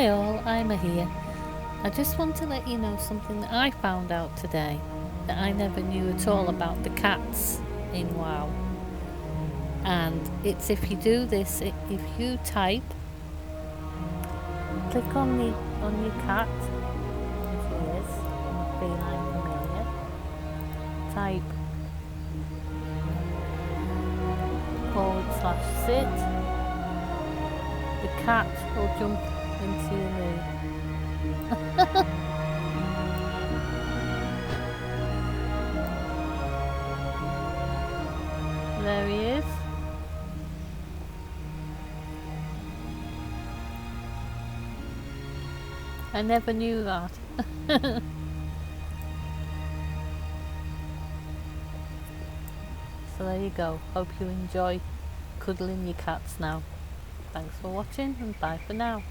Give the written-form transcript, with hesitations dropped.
Hi all, I'm here. I just want to let you know something that I found out today that I never knew at all about the cats in WoW. And it's if you do this, if you type, click on your cat, if he is, feline familiar, type /sit, the cat will jump into your mood. There he is. I never knew that. So there you go. Hope you enjoy cuddling your cats now. Thanks for watching and bye for now.